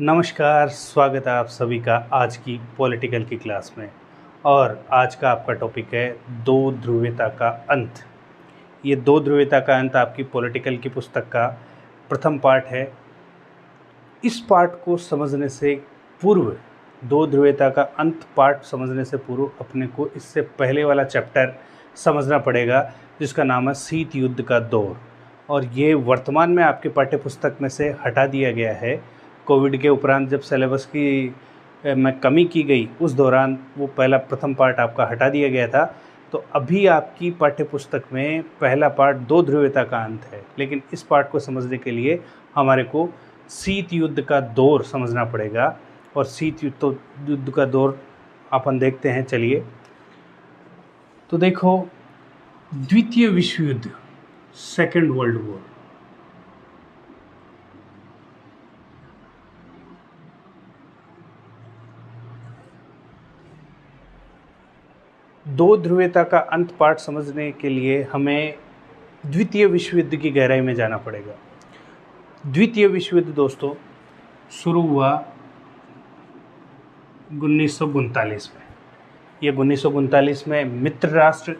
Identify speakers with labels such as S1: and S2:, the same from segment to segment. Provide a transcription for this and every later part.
S1: नमस्कार, स्वागत है आप सभी का आज की पॉलिटिकल की क्लास में। और आज का आपका टॉपिक है दो ध्रुवीयता का अंत। ये दो ध्रुवीयता का अंत आपकी पॉलिटिकल की पुस्तक का प्रथम पार्ट है। इस पार्ट को समझने से पूर्व, दो ध्रुवीयता का अंत पार्ट समझने से पूर्व अपने को इससे पहले वाला चैप्टर समझना पड़ेगा जिसका नाम है शीत युद्ध का दौर। और ये वर्तमान में आपके पाठ्य पुस्तक में से हटा दिया गया है। कोविड के उपरांत जब सिलेबस की में कमी की गई उस दौरान वो प्रथम पार्ट आपका हटा दिया गया था। तो अभी आपकी पाठ्य पुस्तक में पहला पार्ट दो ध्रुवीयता का अंत है, लेकिन इस पार्ट को समझने के लिए हमारे को शीत युद्ध का दौर समझना पड़ेगा। और शीत युद्ध का दौर अपन देखते हैं। चलिए, तो देखो, द्वितीय विश्व युद्ध, सेकेंड वर्ल्ड वॉर। दो ध्रुवीयता का अंत पाठ समझने के लिए हमें द्वितीय विश्व युद्ध की गहराई में जाना पड़ेगा। द्वितीय विश्व युद्ध दोस्तों शुरू हुआ 1939 में। ये 1939 में मित्र राष्ट्र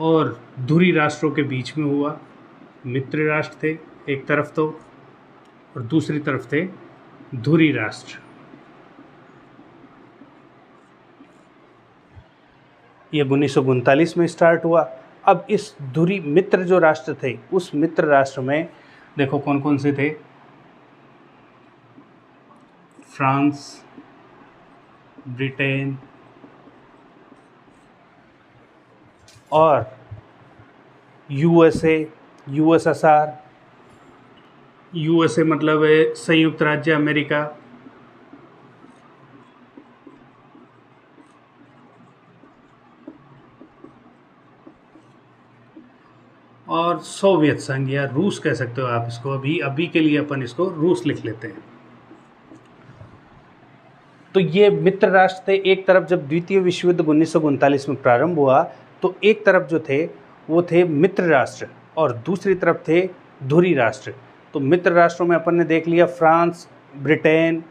S1: और धुरी राष्ट्रों के बीच में हुआ। मित्र राष्ट्र थे एक तरफ तो, और दूसरी तरफ थे धुरी राष्ट्र। ये 1939 में स्टार्ट हुआ। अब इस धुरी मित्र जो राष्ट्र थे, उस मित्र राष्ट्र में देखो कौन कौन से थे। फ्रांस, ब्रिटेन और यूएसए, यूएसएसआर। यूएसए मतलब है संयुक्त राज्य अमेरिका, और सोवियत संघ या रूस कह सकते हो आप इसको। अभी के लिए अपन इसको रूस लिख लेते हैं। तो ये मित्र राष्ट्र थे। एक तरफ जब द्वितीय विश्व युद्ध 1939 में प्रारंभ हुआ तो एक तरफ जो थे वो थे मित्र राष्ट्र और दूसरी तरफ थे धुरी राष्ट्र। तो मित्र राष्ट्रों में अपन ने देख लिया फ्रांस, ब्रिटेन,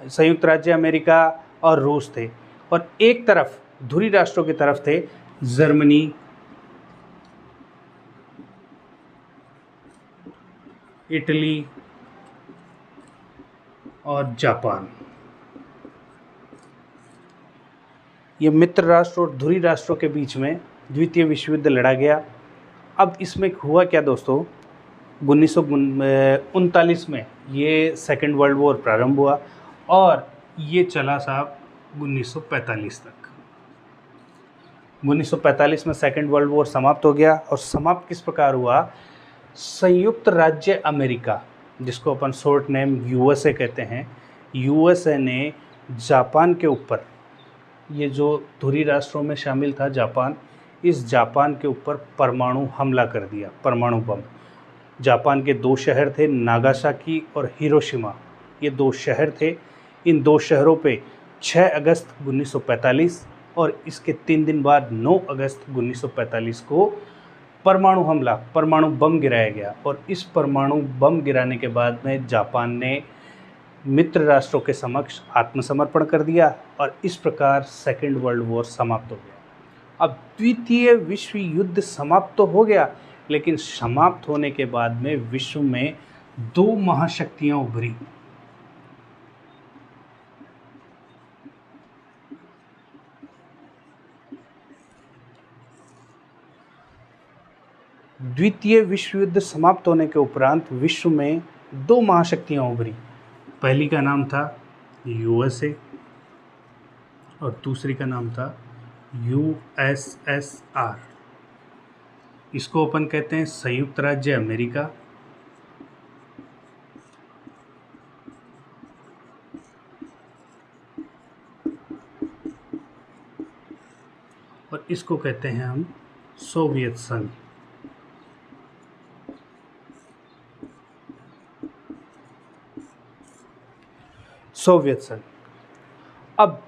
S1: संयुक्त राज्य अमेरिका और रूस थे। और एक तरफ धुरी राष्ट्रों की तरफ थे जर्मनी, इटली और जापान। ये मित्र राष्ट्र और धुरी राष्ट्रों के बीच में द्वितीय विश्व युद्ध लड़ा गया। अब इसमें हुआ क्या दोस्तों, 1939 में ये सेकेंड वर्ल्ड वॉर प्रारंभ हुआ और ये चला साहब 1945 तक। 1945 में सेकेंड वर्ल्ड वॉर समाप्त हो गया। और समाप्त किस प्रकार हुआ, संयुक्त राज्य अमेरिका, जिसको अपन शॉर्ट नेम यूएसए कहते हैं, यूएसए ने जापान के ऊपर, ये जो धुरी राष्ट्रों में शामिल था जापान, इस जापान के ऊपर परमाणु हमला कर दिया, परमाणु बम। जापान के दो शहर थे, नागासाकी और हिरोशिमा, ये दो शहर थे। इन दो शहरों पे 6 अगस्त 1945 और इसके 3 दिन बाद 9 अगस्त 1945 को परमाणु हमला, परमाणु बम गिराया गया। और इस परमाणु बम गिराने के बाद में जापान ने मित्र राष्ट्रों के समक्ष आत्मसमर्पण कर दिया और इस प्रकार सेकेंड वर्ल्ड वॉर समाप्त हो गया। अब द्वितीय विश्व युद्ध समाप्त तो हो गया, लेकिन समाप्त होने के बाद में विश्व में दो महाशक्तियां उभरी। द्वितीय विश्व युद्ध समाप्त होने के उपरांत विश्व में दो महाशक्तियां उभरी। पहली का नाम था यूएसए और दूसरी का नाम था यूएसएसआर। इसको अपन कहते हैं संयुक्त राज्य अमेरिका और इसको कहते हैं हम सोवियत संघ। सोवियत संघ। अब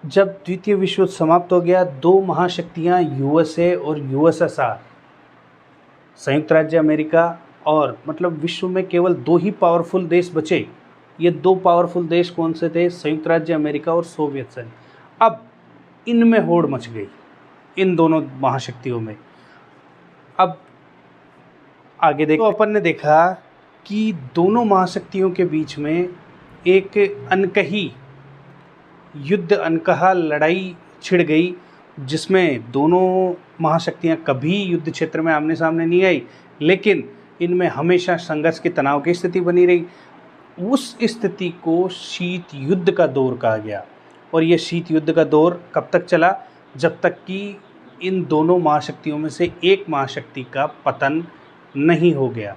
S1: जब द्वितीय विश्व युद्ध समाप्त हो गया, दो महाशक्तियां यूएसए और यूएसएसआर, संयुक्त राज्य अमेरिका, और मतलब विश्व में केवल दो ही पावरफुल देश बचे ये दो पावरफुल देश कौन से थे? संयुक्त राज्य अमेरिका और सोवियत संघ। अब इनमें होड़ मच गई, इन दोनों महाशक्तियों में। अब आगे देखो, तो अपन ने देखा कि दोनों महाशक्तियों के बीच में एक अनकही युद्ध, अनकहा लड़ाई छिड़ गई, जिसमें दोनों महाशक्तियां कभी युद्ध क्षेत्र में आमने सामने नहीं आई, लेकिन इनमें हमेशा संघर्ष के तनाव की स्थिति बनी रही। उस स्थिति को शीत युद्ध का दौर कहा गया। और ये शीत युद्ध का दौर कब तक चला? जब तक कि इन दोनों महाशक्तियों में से एक महाशक्ति का पतन नहीं हो गया।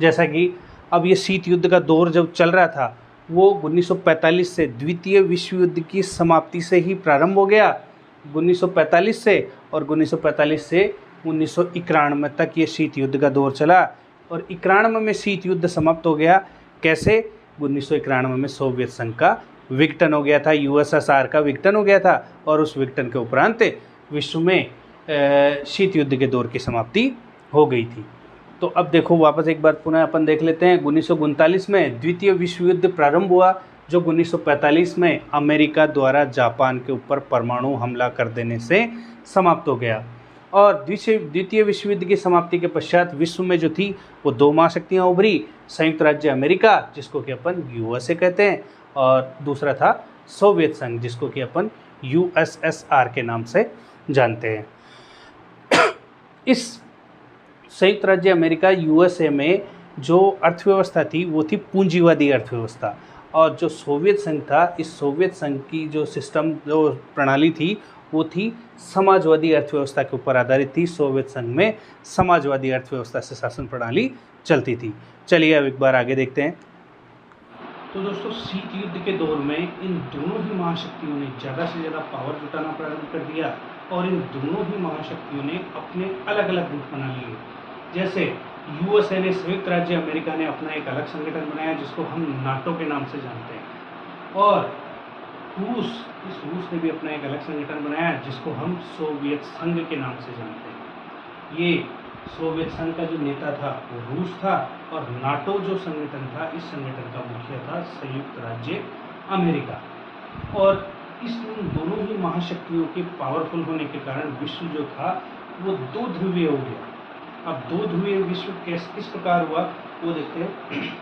S1: जैसा कि अब ये शीत युद्ध का दौर जब चल रहा था, वो 1945 से द्वितीय विश्व युद्ध की समाप्ति से ही प्रारंभ हो गया, 1945 से, और 1945 से 1991 तक ये शीत युद्ध का दौर चला। और 91 में शीत युद्ध समाप्त हो गया। कैसे? 1991 में सोवियत संघ का विघटन हो गया था, यूएसएसआर का विघटन हो गया था, और उस विघटन के उपरांत विश्व में शीत युद्ध के दौर की समाप्ति हो गई थी। तो अब देखो, वापस एक बार पुनः अपन देख लेते हैं। 1939 में द्वितीय विश्व युद्ध प्रारंभ हुआ, जो 1945 में अमेरिका द्वारा जापान के ऊपर परमाणु हमला कर देने से समाप्त हो गया। और द्वितीय विश्व युद्ध की समाप्ति के पश्चात विश्व में जो थी वो दो महाशक्तियाँ उभरी, संयुक्त राज्य अमेरिका, जिसको कि अपन यूएसए कहते हैं, और दूसरा था सोवियत संघ, जिसको कि अपन यूएसएसआर के नाम से जानते हैं। इस संयुक्त राज्य अमेरिका यूएसए में जो अर्थव्यवस्था थी वो थी पूंजीवादी अर्थव्यवस्था, और जो सोवियत संघ था, इस सोवियत संघ की जो सिस्टम, जो प्रणाली थी, वो थी समाजवादी अर्थव्यवस्था के ऊपर आधारित थी। सोवियत संघ में समाजवादी अर्थव्यवस्था से शासन प्रणाली चलती थी। चलिए अब एक बार आगे देखते हैं। तो दोस्तों, शीत युद्ध के दौर में इन दोनों ही महाशक्तियों ने ज़्यादा से ज़्यादा पावर जुटाना प्रारंभ कर दिया, और इन दोनों ही महाशक्तियों ने अपने अलग अलग गुट बना लिए। जैसे यूएसए ने, संयुक्त राज्य अमेरिका ने अपना एक अलग संगठन बनाया, जिसको हम नाटो के नाम से जानते हैं, और इस रूस ने भी अपना एक अलग संगठन बनाया, जिसको हम सोवियत संघ के नाम से जानते हैं। ये सोवियत संघ का जो नेता था वो रूस था, और नाटो जो संगठन था, इस संगठन का मुखिया था संयुक्त राज्य अमेरिका। और इस दोनों ही महाशक्तियों के पावरफुल होने के कारण विश्व जो था वो दो ध्रुवीय हो गया। अब दो ध्रुवीय विश्व किस प्रकार हुआ वो देखते हैं।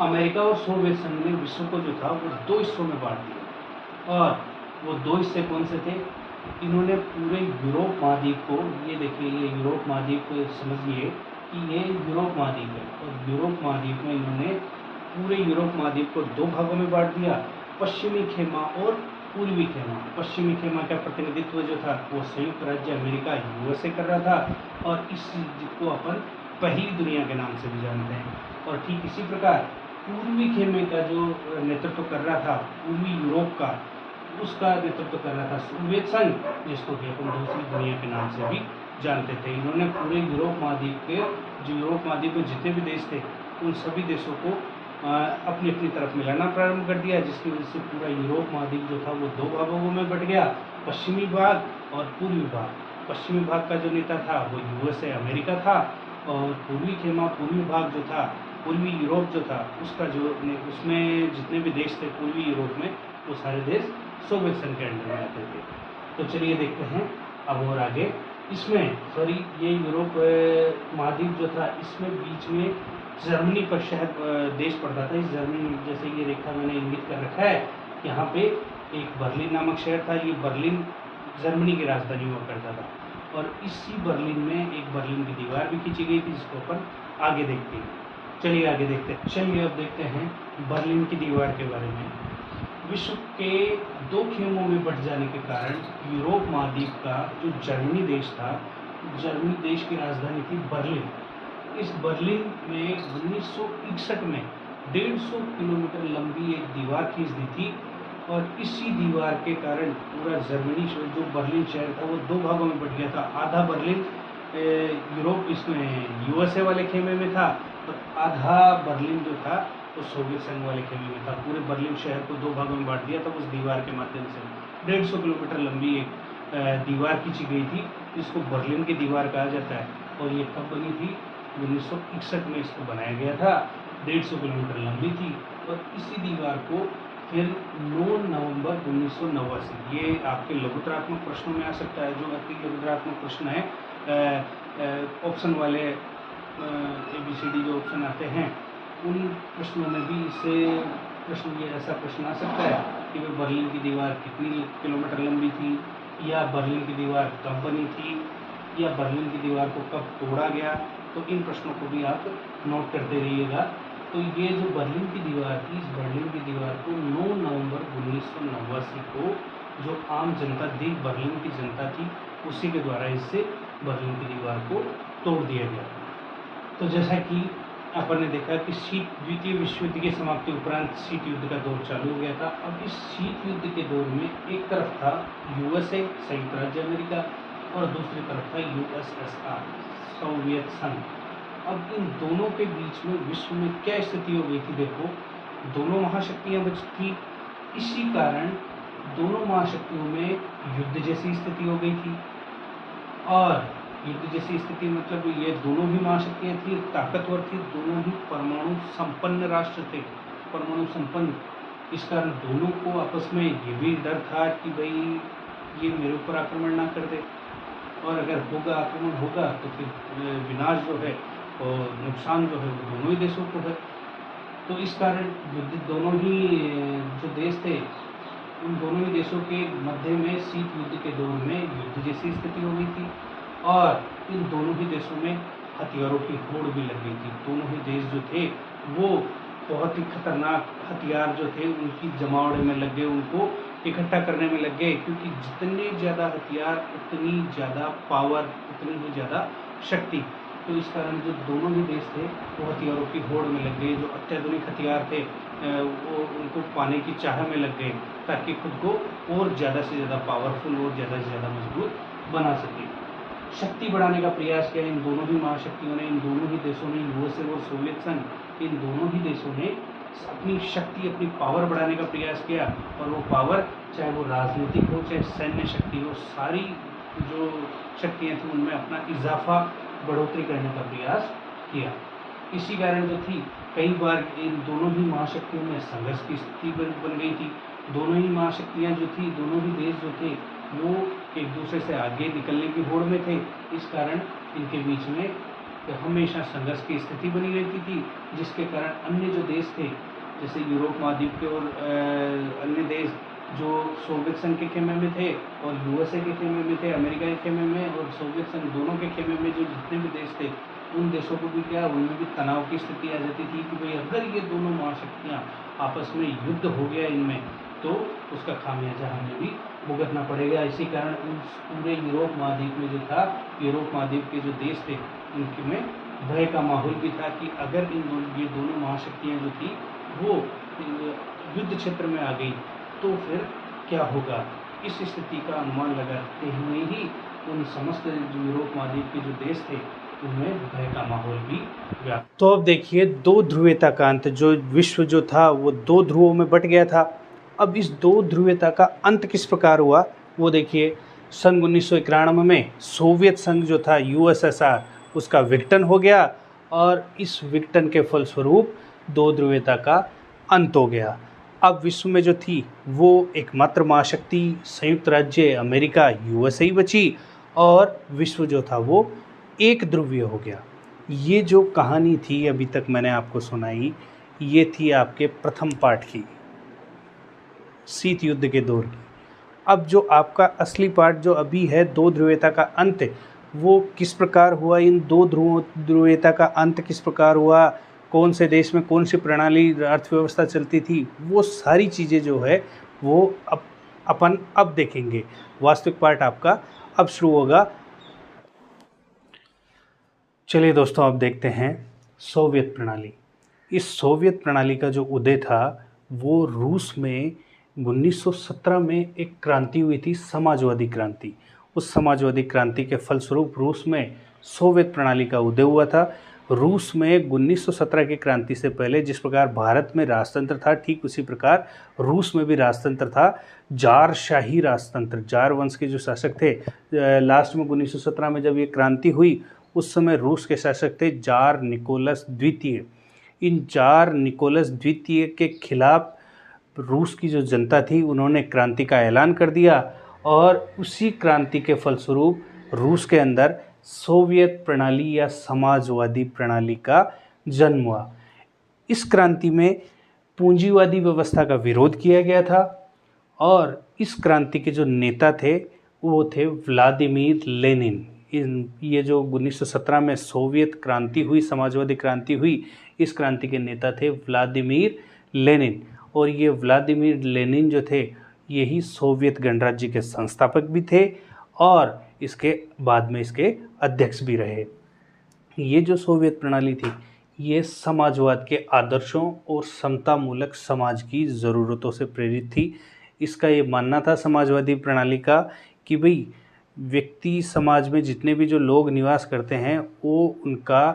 S1: अमेरिका और सोवियत संघ ने विश्व को जो था वो दो हिस्सों में बांट दिया, और वो दो हिस्से कौन से थे? इन्होंने पूरे यूरोप महाद्वीप को, ये देखिए, ये यूरोप महाद्वीप को समझिए कि ये यूरोप महाद्वीप है, और यूरोप महाद्वीप में इन्होंने पूरे यूरोप महाद्वीप को दो भागों में बांट दिया, पश्चिमी खेमा और पूर्वी खेमा। पश्चिमी खेमा का प्रतिनिधित्व जो था वो संयुक्त राज्य अमेरिका यूएसए कर रहा था, और इस को अपन पहली दुनिया के नाम से भी जानते हैं। और ठीक इसी प्रकार पूर्वी खेमे का जो नेतृत्व कर रहा था, पूर्वी यूरोप का, उसका नेतृत्व कर रहा था सोवियत संघ, जिसको कि अपन दूसरी दुनिया के नाम से भी जानते थे। इन्होंने पूरे यूरोप महाद्वीप के, जो यूरोप महाद्वीप में जितने भी देश थे, उन सभी देशों को अपनी अपनी तरफ मिलाना प्रारंभ कर दिया, जिसकी वजह से पूरा यूरोप महाद्वीप जो था वो दो भागों में बट गया, पश्चिमी भाग और पूर्वी भाग। पश्चिमी भाग का जो नेता था वो यूएसए अमेरिका था, और पूर्वी खेमा, पूर्वी भाग जो था, पूर्वी यूरोप जो था, उसका जो उसमें जितने भी देश थे पूर्वी यूरोप में, वो सारे देश सोवियत संघ के अंडर में आते थे। तो चलिए देखते हैं अब और आगे। इसमें ये यूरोप महाद्वीप जो था, इसमें बीच में जर्मनी पर शहर देश पड़ता था। इस जर्मनी, जैसे ये रेखा मैंने इंगित कर रखा है, यहाँ पे एक बर्लिन नामक शहर था। ये बर्लिन जर्मनी की राजधानी हुआ करता था, और इसी बर्लिन में एक बर्लिन की दीवार भी खींची गई थी, जिसको अपन आगे देखते हैं। चलिए आगे देखते हैं। चलिए अब देखते हैं बर्लिन की दीवार के बारे में। विश्व के दो खेमों में बट जाने के कारण यूरोप महाद्वीप का जो जर्मनी देश था, जर्मनी देश की राजधानी थी बर्लिन। इस बर्लिन में 1961 में 150 किलोमीटर लंबी एक दीवार खींच दी थी, और इसी दीवार के कारण पूरा जर्मनी जो बर्लिन शहर था वो दो भागों में बट गया था। आधा बर्लिन यूरोप, इसमें यूएसए वाले खेमे में था, और आधा बर्लिन जो था वो सोवियत संघ वाले खेमे में था। पूरे बर्लिन शहर को दो भागों में बांट दिया था उस दीवार के माध्यम से। 150 किलोमीटर लंबी एक दीवार खींची गई थी, जिसको बर्लिन की दीवार कहा जाता है। और ये कब बनी थी? 1961 में इसको बनाया गया था। 150 किलोमीटर लंबी थी, और इसी दीवार को फिर 9 नवंबर 1989, ये आपके लघुतरात्मक प्रश्नों में आ सकता है। जो अति लघुतरात्मक प्रश्न है ऑप्शन वाले ABCD जो ऑप्शन आते हैं उन प्रश्नों में भी इससे प्रश्न ये ऐसा प्रश्न आ सकता है कि भाई बर्लिन की दीवार कितनी किलोमीटर लंबी थी, या बर्लिन की दीवार कब बनी थी, या बर्लिन की दीवार को कब तोड़ा गया। तो इन प्रश्नों को भी आप नोट करते रहिएगा। तो ये जो बर्लिन की दीवार थी, इस बर्लिन की दीवार को 9 नवंबर 1989 को जो आम जनता थी, बर्लिन की जनता थी, उसी के द्वारा इससे बर्लिन की दीवार को तोड़ दिया गया। तो जैसा कि अपन ने देखा कि द्वितीय विश्व युद्ध की समाप्ति उपरांत शीत युद्ध का दौर चालू हो गया था। अब इस शीत युद्ध के दौर में एक तरफ था USA संयुक्त राज्य अमेरिका और दूसरी तरफ था USSR सोवियत संघ। अब इन दोनों के बीच में विश्व में क्या स्थिति हो गई थी, देखो दोनों महाशक्तियां बची थी, इसी कारण दोनों महाशक्तियों में युद्ध जैसी स्थिति हो गई थी। और युद्ध जैसी स्थिति मतलब ये दोनों ही महाशक्तियां थी, ताकतवर थी, दोनों ही परमाणु संपन्न राष्ट्र थे, परमाणु संपन्न। इस कारण दोनों को आपस में ये भी डर था कि भाई ये मेरे ऊपर आक्रमण ना कर दे, और अगर होगा आक्रमण होगा तो फिर विनाश जो है और नुकसान जो है वो दोनों ही देशों को है। तो इस कारण युद्ध दोनों ही जो देश थे उन दोनों ही देशों के मध्य में शीत युद्ध के दौर में युद्ध जैसी स्थिति हो गई थी, और इन दोनों ही देशों में हथियारों की होड़ भी लग गई थी। दोनों ही देश जो थे वो बहुत ही खतरनाक हथियार जो थे उनकी जमावड़े में लग गए, उनको इकट्ठा करने में लग गए, क्योंकि जितने ज़्यादा हथियार उतनी ज़्यादा पावर, उतनी ही ज़्यादा शक्ति। तो इस कारण जो दोनों ही देश थे वो हथियारों की होड़ में लग गए। जो अत्याधुनिक हथियार थे वो उनको पाने की चाह में लग गए, ताकि खुद को और ज़्यादा से ज़्यादा पावरफुल और ज़्यादा से ज़्यादा मजबूत बना सके। शक्ति बढ़ाने का प्रयास किया इन दोनों ही महाशक्तियों ने, इन दोनों ही देशों ने, USA और सोवियत संघ, इन दोनों ही देशों ने अपनी शक्ति, अपनी पावर बढ़ाने का प्रयास किया। और वो पावर चाहे वो राजनीतिक हो, चाहे सैन्य शक्ति हो, सारी जो शक्तियाँ थी उनमें अपना इजाफा, बढ़ोतरी करने का प्रयास किया। इसी कारण जो थी कई बार इन दोनों ही महाशक्तियों में संघर्ष की स्थिति बन गई थी। दोनों ही महाशक्तियाँ जो थी, दोनों ही देश जो थे वो एक दूसरे से आगे निकलने की होड़ में थे। इस कारण इनके बीच में हमेशा संघर्ष की स्थिति बनी रहती थी, जिसके कारण अन्य जो देश थे जैसे यूरोप महाद्वीप के और अन्य देश जो सोवियत संघ के खेमे में थे और USA के खेमे में थे, अमेरिका के खेमे में और सोवियत संघ दोनों के खेमे में जो जितने भी देश थे उन देशों को भी क्या, उनमें भी तनाव की स्थिति आ जाती थी कि भाई अगर ये दोनों महाशक्तियाँ आपस में युद्ध हो गया इनमें तो उसका खामियाजा हमें भी भुगतना पड़ेगा। इसी कारण उस पूरे यूरोप महाद्वीप में जो था, यूरोप महाद्वीप के जो देश थे उनके में भय का माहौल भी था कि अगर ये दोनों महाशक्तियाँ जो थी वो युद्ध क्षेत्र में आ गई तो फिर क्या होगा। इस स्थिति का अनुमान लगाते हुए ही उन समस्त यूरोप महाद्वीप के जो देश थे उनमें भय का माहौल भी व्याप्त। तो अब देखिए दो ध्रुवीयता का अंत, जो विश्व जो था वो दो ध्रुवों में बट गया था। अब इस दो ध्रुवीयता का अंत किस प्रकार हुआ वो देखिए। सन 1991 में सोवियत संघ जो था USSR उसका विघटन हो गया, और इस विघटन के फलस्वरूप दो ध्रुवीयता का अंत हो गया। अब विश्व में जो थी वो एकमात्र महाशक्ति संयुक्त राज्य अमेरिका USA ही बची, और विश्व जो था वो एक ध्रुवीय हो गया। ये जो कहानी थी अभी तक मैंने आपको सुनाई, ये थी आपके प्रथम पार्ट की, शीत युद्ध के दौर की। अब जो आपका असली पार्ट जो अभी है दो ध्रुवीयता का अंत, वो किस प्रकार हुआ, इन दो ध्रुवीयता का अंत किस प्रकार हुआ, कौन से देश में कौन सी प्रणाली अर्थव्यवस्था चलती थी, वो सारी चीज़ें जो है वो अपन अब देखेंगे। वास्तविक पार्ट आपका अब शुरू होगा। चलिए दोस्तों अब देखते हैं सोवियत प्रणाली। इस सोवियत प्रणाली का जो उदय था वो रूस में 1917 में एक क्रांति हुई थी, समाजवादी क्रांति। उस समाजवादी क्रांति के फलस्वरूप रूस में सोवियत प्रणाली का उदय हुआ था। रूस में 1917 की क्रांति से पहले जिस प्रकार भारत में राजतंत्र था, ठीक उसी प्रकार रूस में भी राजतंत्र था। जारशाही राजतंत्र, जार वंश के जो शासक थे, लास्ट में 1917 में जब ये क्रांति हुई उस समय रूस के शासक थे जार निकोलस द्वितीय। इन जार निकोलस द्वितीय के खिलाफ रूस की जो जनता थी उन्होंने क्रांति का ऐलान कर दिया और उसी क्रांति के फलस्वरूप रूस के अंदर सोवियत प्रणाली या समाजवादी प्रणाली का जन्म हुआ। इस क्रांति में पूंजीवादी व्यवस्था का विरोध किया गया था और इस क्रांति के जो नेता थे वो थे व्लादिमीर लेनिन। ये जो 1917 में सोवियत क्रांति हुई, समाजवादी क्रांति हुई, इस क्रांति के नेता थे व्लादिमीर लेनिन। और ये व्लादिमीर लेनिन जो थे यही सोवियत गणराज्य के संस्थापक भी थे और इसके बाद में इसके अध्यक्ष भी रहे। ये जो सोवियत प्रणाली थी ये समाजवाद के आदर्शों और समतामूलक समाज की ज़रूरतों से प्रेरित थी। इसका ये मानना था समाजवादी प्रणाली का कि भाई व्यक्ति समाज में जितने भी जो लोग निवास करते हैं वो उनका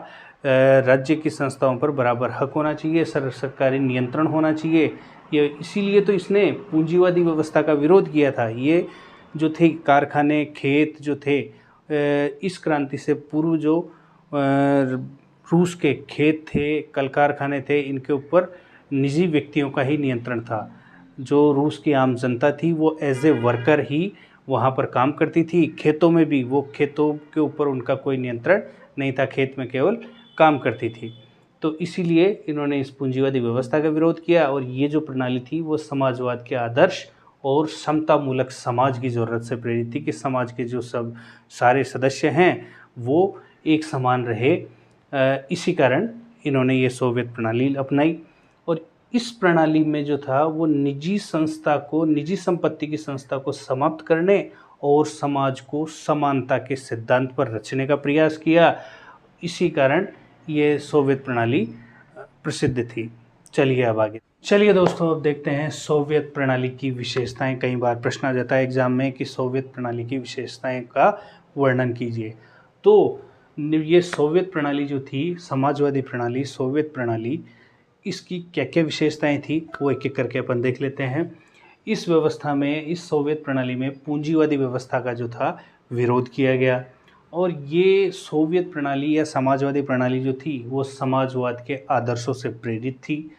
S1: राज्य की संस्थाओं पर बराबर हक होना चाहिए, सरकारी नियंत्रण होना चाहिए। ये इसीलिए तो इसने पूंजीवादी व्यवस्था का विरोध किया था। ये जो थे कारखाने, खेत जो थे, इस क्रांति से पूर्व जो रूस के खेत थे, कल कारखाने थे, इनके ऊपर निजी व्यक्तियों का ही नियंत्रण था। जो रूस की आम जनता थी वो एज ए वर्कर ही वहाँ पर काम करती थी। खेतों में भी वो खेतों के ऊपर उनका कोई नियंत्रण नहीं था, खेत में केवल काम करती थी। तो इसीलिए इन्होंने इस पूंजीवादी व्यवस्था का विरोध किया और ये जो प्रणाली थी वो समाजवाद के आदर्श और समतामूलक समाज की ज़रूरत से प्रेरित थी कि समाज के जो सब सारे सदस्य हैं वो एक समान रहे। इसी कारण इन्होंने ये सोवियत प्रणाली अपनाई और इस प्रणाली में जो था वो निजी संपत्ति की संस्था को समाप्त करने और समाज को समानता के सिद्धांत पर रचने का प्रयास किया। इसी कारण ये सोवियत प्रणाली प्रसिद्ध थी। चलिए अब आगे चलिए दोस्तों, अब देखते हैं सोवियत प्रणाली की विशेषताएं। कई बार प्रश्न आ जाता है एग्जाम में कि सोवियत प्रणाली की विशेषताएं का वर्णन कीजिए। तो ये सोवियत प्रणाली जो थी, समाजवादी प्रणाली, सोवियत प्रणाली, इसकी क्या क्या विशेषताएं थी वो एक एक करके अपन देख लेते हैं। इस व्यवस्था में, इस सोवियत प्रणाली में पूंजीवादी व्यवस्था का जो था विरोध किया गया और ये सोवियत प्रणाली या समाजवादी प्रणाली जो थी वो समाजवाद के आदर्शों से प्रेरित थी।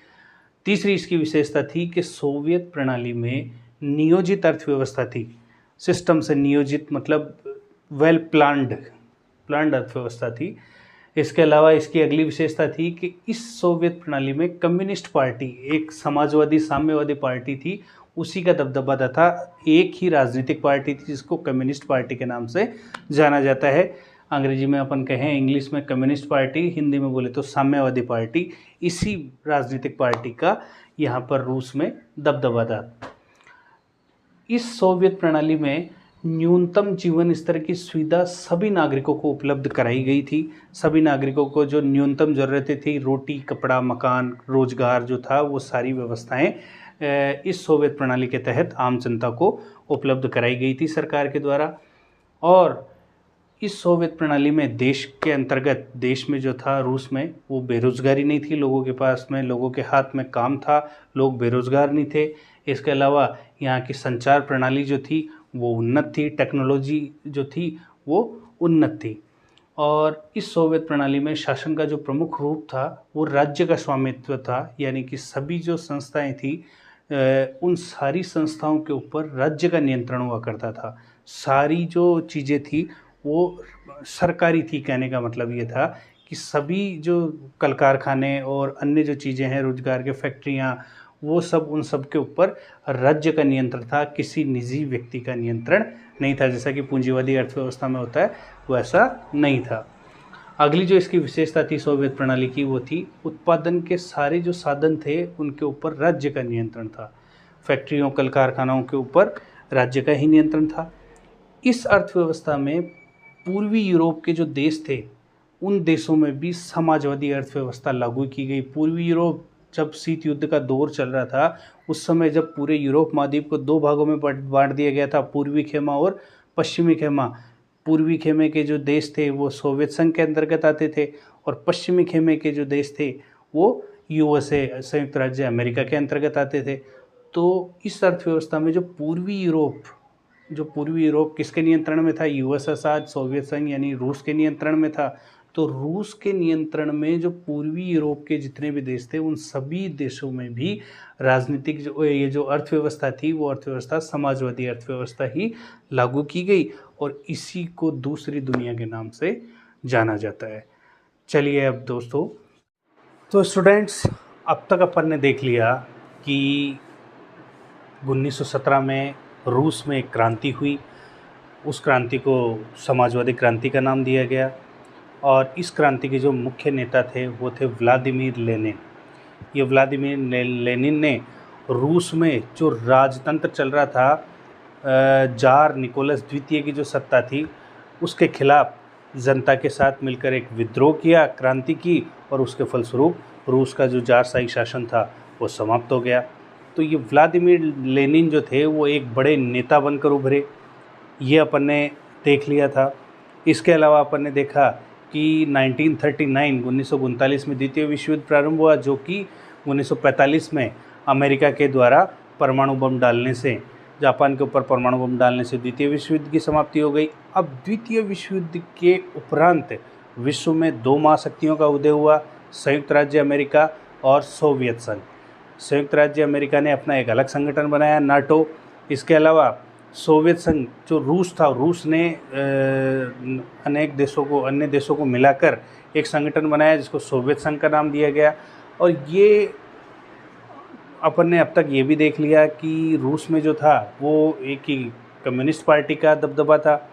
S1: तीसरी इसकी विशेषता थी कि सोवियत प्रणाली में नियोजित अर्थव्यवस्था थी। सिस्टम से नियोजित मतलब वेल प्लान्ड अर्थव्यवस्था थी। इसके अलावा इसकी अगली विशेषता थी कि इस सोवियत प्रणाली में कम्युनिस्ट पार्टी, एक समाजवादी साम्यवादी पार्टी थी, उसी का दबदबा था। एक ही राजनीतिक पार्टी थी जिसको कम्युनिस्ट पार्टी के नाम से जाना जाता है। अंग्रेजी में अपन कहें, इंग्लिश में कम्युनिस्ट पार्टी, हिंदी में बोले तो साम्यवादी पार्टी। इसी राजनीतिक पार्टी का यहाँ पर रूस में दबदबा था। इस सोवियत प्रणाली में न्यूनतम जीवन स्तर की सुविधा सभी नागरिकों को उपलब्ध कराई गई थी। सभी नागरिकों को जो न्यूनतम ज़रूरतें थी, रोटी, कपड़ा, मकान, रोजगार जो था, वो सारी व्यवस्थाएं इस सोवियत प्रणाली के तहत आम जनता को उपलब्ध कराई गई थी सरकार के द्वारा। और इस सोवियत प्रणाली में देश के अंतर्गत, देश में जो था रूस में, वो बेरोजगारी नहीं थी। लोगों के पास में, लोगों के हाथ में काम था, लोग बेरोजगार नहीं थे। इसके अलावा यहाँ की संचार प्रणाली जो थी वो उन्नत थी, टेक्नोलॉजी जो थी वो उन्नत थी। और इस सोवियत प्रणाली में शासन का जो प्रमुख रूप था वो राज्य का स्वामित्व था, यानी कि सभी जो संस्थाएं थी उन सारी संस्थाओं के ऊपर राज्य का नियंत्रण हुआ करता था। सारी जो चीज़ें थी वो सरकारी थी। कहने का मतलब ये था कि सभी जो कल कारखाने और अन्य जो चीज़ें हैं, रोजगार के फैक्ट्रियाँ, वो सब, उन सब के ऊपर राज्य का नियंत्रण था, किसी निजी व्यक्ति का नियंत्रण नहीं था। जैसा कि पूंजीवादी अर्थव्यवस्था में होता है वैसा नहीं था। अगली जो इसकी विशेषता थी सोवियत प्रणाली की वो थी उत्पादन के सारे जो साधन थे उनके ऊपर राज्य का नियंत्रण था। फैक्ट्रियों, कल कारखानों के ऊपर राज्य का ही नियंत्रण था। इस अर्थव्यवस्था में पूर्वी यूरोप के जो देश थे उन देशों में भी समाजवादी अर्थव्यवस्था लागू की गई। पूर्वी यूरोप, जब शीत युद्ध का दौर चल रहा था उस समय, जब पूरे यूरोप महाद्वीप को दो भागों में बांट दिया गया था, पूर्वी खेमा और पश्चिमी खेमा। पूर्वी खेमे के जो देश थे वो सोवियत संघ के अंतर्गत आते थे और पश्चिमी खेमे के जो देश थे वो यूएसए, संयुक्त राज्य अमेरिका के अंतर्गत आते थे। तो इस अर्थव्यवस्था में जो पूर्वी यूरोप किसके नियंत्रण में था? यूएसएसआर, सोवियत संघ यानी रूस के नियंत्रण में था। तो रूस के नियंत्रण में जो पूर्वी यूरोप के जितने भी देश थे उन सभी देशों में भी राजनीतिक ये जो अर्थव्यवस्था थी वो अर्थव्यवस्था समाजवादी अर्थव्यवस्था ही लागू की गई और इसी को दूसरी दुनिया के नाम से जाना जाता है। चलिए अब दोस्तों, तो स्टूडेंट्स, अब तक अपन ने देख लिया कि 1917 में रूस में एक क्रांति हुई, उस क्रांति को समाजवादी क्रांति का नाम दिया गया और इस क्रांति के जो मुख्य नेता थे वो थे व्लादिमीर लेनिन। ये व्लादिमीर लेनिन ने रूस में जो राजतंत्र चल रहा था, जार निकोलस द्वितीय की जो सत्ता थी उसके खिलाफ जनता के साथ मिलकर एक विद्रोह किया, क्रांति की और उसके फलस्वरूप रूस का जो जारशाही शासन था वो समाप्त हो गया। तो ये व्लादिमीर लेनिन जो थे वो एक बड़े नेता बनकर उभरे, ये अपन ने देख लिया था। इसके अलावा अपन ने देखा कि 1939 में द्वितीय विश्व युद्ध प्रारंभ हुआ, जो कि 1945 में अमेरिका के द्वारा परमाणु बम डालने से, जापान के ऊपर परमाणु बम डालने से द्वितीय विश्व युद्ध की समाप्ति हो गई। अब द्वितीय विश्व युद्ध के उपरांत विश्व में दो महाशक्तियों का उदय हुआ, संयुक्त राज्य अमेरिका और सोवियत संघ। संयुक्त राज्य अमेरिका ने अपना एक अलग संगठन बनाया, नाटो। इसके अलावा सोवियत संघ जो रूस था, रूस ने अन्य देशों को मिलाकर एक संगठन बनाया जिसको सोवियत संघ का नाम दिया गया। और ये अपन ने अब तक ये भी देख लिया कि रूस में जो था वो एक ही कम्युनिस्ट पार्टी का दबदबा था,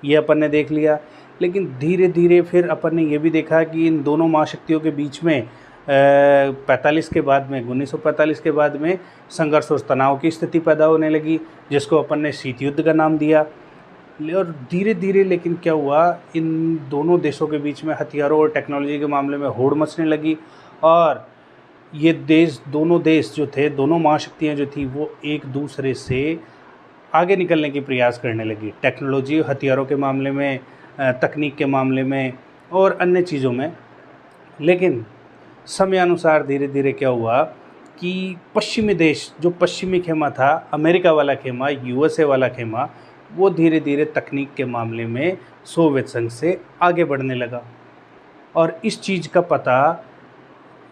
S1: ये अपन ने देख लिया। लेकिन धीरे धीरे फिर अपन ने ये भी देखा कि इन दोनों महाशक्तियों के बीच में 1945 के बाद में संघर्ष और तनाव की स्थिति पैदा होने लगी, जिसको अपन ने शीत युद्ध का नाम दिया। और धीरे धीरे लेकिन क्या हुआ, इन दोनों देशों के बीच में हथियारों और टेक्नोलॉजी के मामले में होड़ मचने लगी और ये दोनों देश जो थे, दोनों महाशक्तियाँ जो थी वो एक दूसरे से आगे निकलने की प्रयास करने लगी, टेक्नोलॉजी हथियारों के मामले में, तकनीक के मामले में और अन्य चीज़ों में। लेकिन समयानुसार धीरे धीरे क्या हुआ कि पश्चिमी देश, जो पश्चिमी खेमा था, अमेरिका वाला खेमा, यूएसए वाला खेमा, वो धीरे धीरे तकनीक के मामले में सोवियत संघ से आगे बढ़ने लगा। और इस चीज़ का पता